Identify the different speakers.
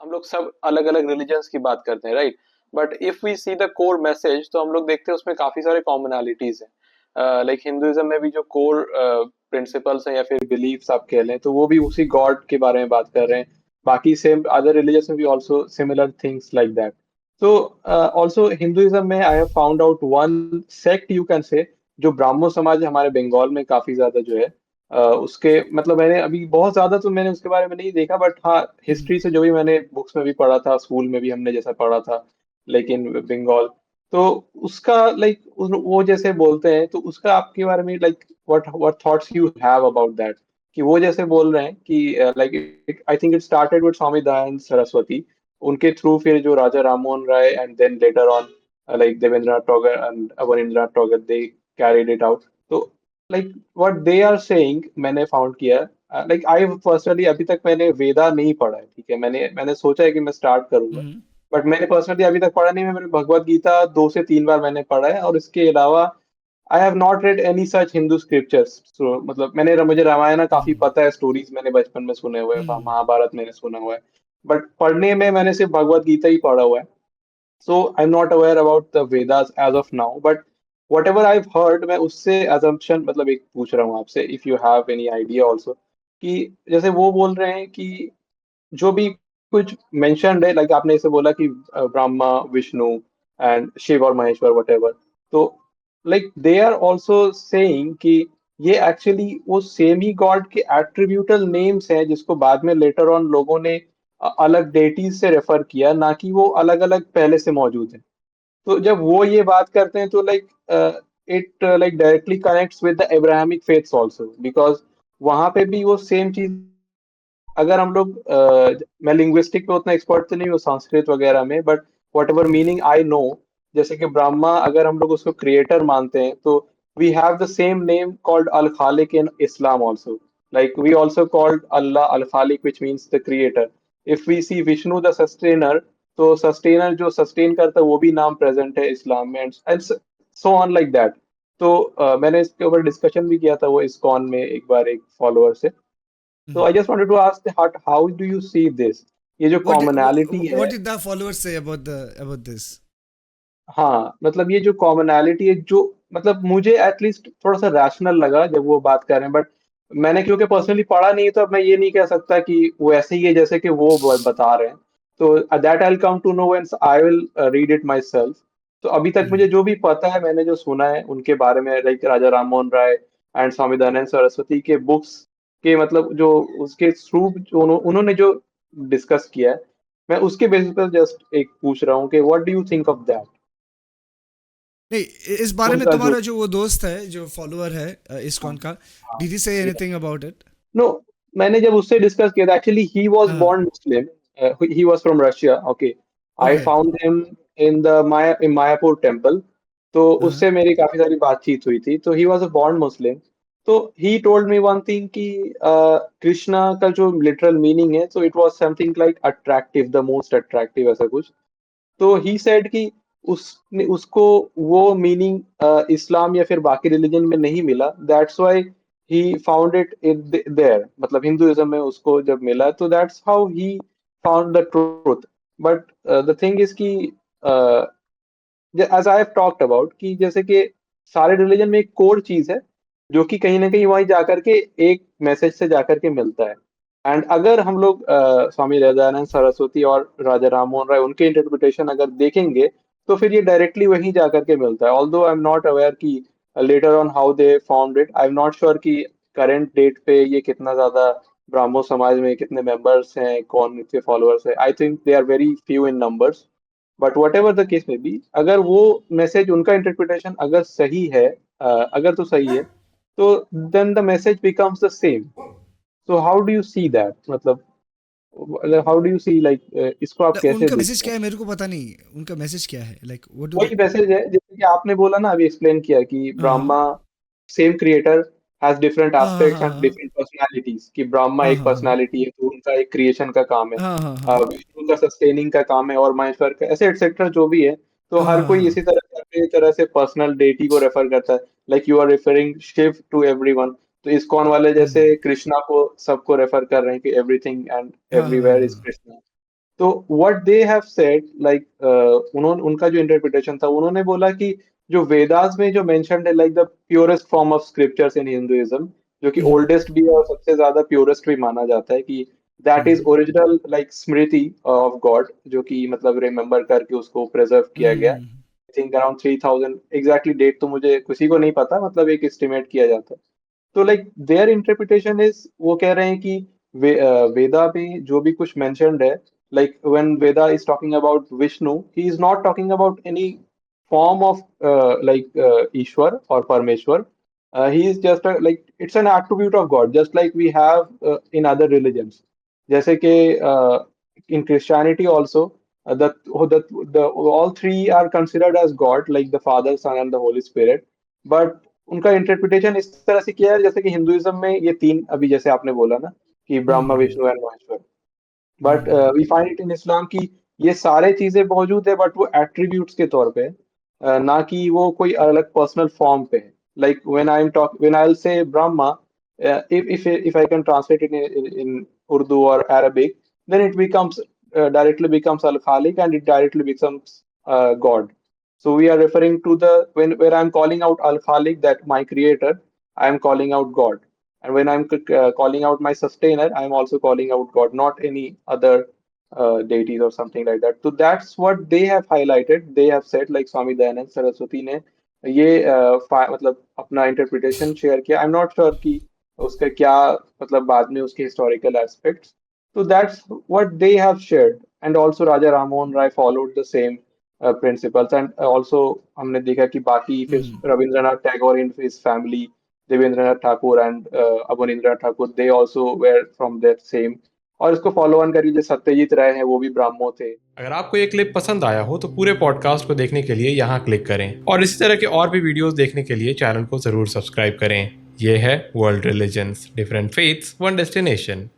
Speaker 1: हम लोग सब अलग अलग रिलीजन्स की बात करते हैं, right? But if we see the core message, तो हम लोग देखते हैं उसमें काफी सारे कॉमनैलिटीज हैं। लाइक हिंदुइज्म में भी जो कोर प्रिंसिपल्स हैं या फिर बिलीफ्स आप कह लें, तो वो भी उसी गॉड के बारे में बात कर रहे हैं। बाकी सेम अदर रिलीजन में भी also similar things like that. तो ऑल्सो हिंदुइज्म में I have found out one sect you can say, जो ब्राह्मो समाज है हमारे बंगाल में काफी ज्यादा जो है। उसके मतलब मैंने अभी बहुत ज्यादा तो मैंने उसके बारे में नहीं देखा, बट हाँ
Speaker 2: हम्म।
Speaker 1: हिस्ट्री से जो भी मैंने बुक्स में भी पढ़ा था, स्कूल में भी हमने जैसा पढ़ा था, लेकिन बंगाल, तो उसका लाइक वो जैसे बोलते हैं, तो उसका आपके बारे में like what what thoughts you have about that? कि वो जैसे बोल रहे हैं कि like I think it started with Swami Dayanand Saraswati, उनके थ्रू फिर जो Raja Rammohan Roy and then later on like Debendranath Tagore and Abanindranath Tagore, they carried it out. तो like what they are saying मैंने फाउंड किया, लाइक आई पर्सनली अभी तक मैंने वेदा नहीं पढ़ा है, ठीक है, मैंने सोचा है कि मैं स्टार्ट करूंगा,
Speaker 2: हम्म।
Speaker 1: बट मैंने पर्सनली अभी तक पढ़ा नहीं है। मैंने भगवत गीता 2 से 3 बार मैंने पढ़ा है, और इसके अलावा I have not read any such Hindu scriptures. So मतलब मुझे रामायण काफी
Speaker 2: हम्म।
Speaker 1: पता है, स्टोरीज मैंने बचपन में सुने हुए हैं,
Speaker 2: हम्म।
Speaker 1: महाभारत मैंने सुना हुआ है, बट पढ़ने में मैंने सिर्फ भगवत गीता ही पढ़ा हुआ है। So I am not aware about the Vedas as of now, but whatever I heard, मैं उससे assumption मतलब एक पूछ रहा हूँ आपसे, if you have any idea also, कि जैसे वो बोल रहे हैं कि जो भी कुछ मेंशन्ड है, लाइक आपने इसे बोला कि ब्रह्मा, विष्णु एंड शिव और महेश्वर वट एवर, तो like they are also saying कि ये एक्चुअली वो सेम ही गॉड के एट्रीब्यूटल नेम्स हैं, जिसको बाद में लेटर ऑन लोगों ने अलग डेटीज से रेफर किया, ना कि वो अलग अलग पहले से मौजूद है। तो जब वो ये बात करते हैं, तो like it like directly connects with the Abrahamic faiths also, because वहां पे भी वो सेम चीज, अगर हम लोग मैं लिंग्विस्टिक पे उतना एक्सपर्ट तो नहीं हूँ संस्कृत वगैरह में, but what ever meaning I know, जैसे कि ब्रह्मा अगर हम लोग उसको क्रिएटर मानते हैं, तो we have the same name called Al Khaliq in Islam also, like we also called Allah Al Khaliq, which means the creator. If we see Vishnu the sustainer, तो सस्टेनर जो सस्टेन करता है वो भी नाम प्रेजेंट है इस्लाम में, and so on like that. तो मैंने इसके ऊपर डिस्कशन भी किया था वो इस्कॉन में एक बार एक फॉलोअर से। तो
Speaker 2: hmm.
Speaker 1: I just wanted to ask how do you see this, ये जो
Speaker 2: What did,
Speaker 1: कॉमनैलिटी है।
Speaker 2: what did the followers say about this?
Speaker 1: हाँ मतलब ये जो कॉमनैलिटी है, जो मतलब मुझे एटलीस्ट थोड़ा सा रैशनल लगा जब वो बात कर रहे हैं, बट मैंने क्योंकि पर्सनली पढ़ा नहीं, तो अब मैं ये नहीं कह सकता कि वो ऐसे ही है जैसे कि वो बता रहे हैं। तो that I will come to know when I will read it myself. तो अभी तक मुझे
Speaker 2: हम्म।
Speaker 1: जो भी पता है, मैंने जो सुना है उनके बारे में, लाइक राजा राम मोहन राय एंड स्वामी दयानंद सरस्वती के बुक्स के, मतलब जो उसके थ्रू जो उन्होंने जो डिस्कस किया है, मैं उसके बेसिस पर जस्ट एक पूछ रहा हूँ कि what do you think of that?
Speaker 2: नहीं, इस बारे में
Speaker 1: उनका जो,
Speaker 2: तुम्हारा जो वो दोस्त है जो फॉलोअर है
Speaker 1: हाँ
Speaker 2: इस्कॉन का,
Speaker 1: हाँ,
Speaker 2: did he say anything about it?
Speaker 1: No, मैंने जब उससे डिस्कस किया था, एक्चुअली ही वाज
Speaker 2: हाँ।
Speaker 1: Born Muslim, he was from Russia, okay. I
Speaker 2: okay.
Speaker 1: Found him in the Mayapur temple. तो
Speaker 2: हाँ।
Speaker 1: उससे मेरी काफी सारी बातचीत हुई थी, तो ही वाज अ बोर्न मुस्लिम। तो he told me one thing कि कृष्णा का जो लिटरल मीनिंग है, तो it was something like attractive, the most attractive, ऐसा कुछ। तो ही सेड कि उसने उसको वो मीनिंग इस्लाम या फिर बाकी रिलीजन में नहीं मिला, that's why he found it in there, मतलब हिंदुइज्म में उसको जब मिला, तो that's how he found the truth. But the thing is कि as I have talked about, कि जैसे कि सारे रिलीजन में एक कोर चीज है, जो कि कहीं ना कहीं वहीं जाकर के एक मैसेज से जाकर के मिलता है। एंड अगर हम लोग स्वामी दयानंद सरस्वती और राजा राम मोहन राय उनके इंटरप्रिटेशन अगर देखेंगे, तो फिर ये डायरेक्टली वहीं जाकर के मिलता है। Although I am not aware कि later on how they found it, I am not sure कि करंट डेट पे ये कितना ज्यादा ब्राह्मो समाज में कितने मेंबर्स हैं, कौन इनके फॉलोअर्स हैं। I think they are very few in numbers, but whatever the case में बी, अगर वो मैसेज उनका इंटरप्रिटेशन अगर सही है, अगर तो सही है, तो then the message becomes the same. So how do you see that, मतलब how do you see like इसको आप कैसे
Speaker 2: उनका मैसेज
Speaker 1: देखते
Speaker 2: क्या
Speaker 1: हैं?
Speaker 2: है मेरे को पता नहीं, उनका मैसेज क्या है, लाइक व्हाट डू दे?
Speaker 1: वही मैसेज है जैसे कि आपने बोला ना, अभी एक्सप्लेन किया कि
Speaker 2: हाँ हाँ
Speaker 1: Brahma same creator has different
Speaker 2: हाँ हाँ
Speaker 1: एस्पेक्ट्स एंड
Speaker 2: हाँ
Speaker 1: डिफरेंट पर्सनालिटीज, कि ब्रह्मा
Speaker 2: हाँ
Speaker 1: एक
Speaker 2: हाँ हाँ
Speaker 1: पर्सनालिटी है, तो उनका एक क्रिएशन का काम है,
Speaker 2: हाँ हाँ हाँ
Speaker 1: विष्णु का सस्टेनिंग का काम है, और महेश्वर का ऐसे एक्सेट्रा जो भी है। तो
Speaker 2: हाँ
Speaker 1: हर
Speaker 2: हाँ
Speaker 1: कोई
Speaker 2: हाँ
Speaker 1: इसी तरह अपनी तरह से पर्सनल डेटी को रेफर करता है, like you are referring Shiv to everyone. तो इस्कॉन वाले
Speaker 2: हम्म,
Speaker 1: जैसे कृष्णा को सबको रेफर कर रहे हैं कि एवरीथिंग एंड
Speaker 2: हाँ हाँ
Speaker 1: एवरीवेयर इज
Speaker 2: हाँ
Speaker 1: कृष्णा। तो what they have said like उन्होंने उनका जो इंटरप्रिटेशन था उन्होंने बोला कि जो वेदास में जो मेंशन्ड है like the purest form of scriptures in Hinduism, जो कि
Speaker 2: हम्म,
Speaker 1: ओल्डेस्ट भी है और सबसे ज्यादा प्योरेस्ट भी माना जाता है, कि that is
Speaker 2: hmm,
Speaker 1: original like smriti of God, जो कि मतलब रिमेम्बर करके उसको प्रिजर्व किया गया।
Speaker 2: Hmm,
Speaker 1: I think around 3000, exactly date तो मुझे किसी को नहीं पता, मतलब एक एस्टिमेट किया जाता है। तो लाइक देयर इंटरप्रिटेशन इज, वो कह रहे हैं कि वेदा में जो भी कुछ मेंशन्ड है, like when Veda is talking about Vishnu, he is not talking about any form of Ishwar or Parmeshwar. He is just like it's an attribute of God, just like we have in other religions. जैसे कि in Christianity also, the all three are considered as God, like the Father, Son, and the Holy Spirit. But उनका interpretation इस तरह से किया है जैसे कि हिंदुइज्म में ये तीन, अभी जैसे आपने बोला ना कि Brahma,
Speaker 2: hmm,
Speaker 1: Vishnu and Maheshwar, but
Speaker 2: hmm,
Speaker 1: we find it in Islam की ये सारे चीजें मौजूद है, बट वो एट्रीब्यूट्स के तौर पे है, ना कि वो कोई अलग पर्सनल फॉर्म पे है। Like when I will say Brahma, if I can translate it in Urdu or Arabic, then it becomes directly becomes Al Khaliq, and it directly becomes God. So we are referring to the, where I'm calling out Al Khaliq, that my creator, I am calling out God. And when I'm calling out my sustainer, I'm also calling out God, not any other deities or something like that. So that's what they have highlighted. They have said, like Swami Dayanand Saraswati ने ये मतलब अपना interpretation share किया। आई am not sure कि उसका क्या मतलब बाद में उसके हिस्टोरिकल एस्पेक्ट्स। तो that's what they have shared, and also Raja Rammohan Roy followed the same principles, and also हमने देखा कि बाकी फिर
Speaker 2: हम्म,
Speaker 1: रविंद्रनाथ टैगोर इन his family, Devendranath Thakur and Abanindranath Thakur, they also were from that same। और इसको फॉलो ऑन करिए जो सत्यजीत राय हैं, वो भी ब्राह्मो थे।
Speaker 3: अगर आपको ये क्लिप पसंद आया हो तो पूरे पॉडकास्ट को देखने के लिए यहाँ क्लिक करें और इसी तरह के और भी वीडियोस देखने के लिए चैनल को जरूर सब्सक्राइब करें। ये है world religions, different faiths one destination.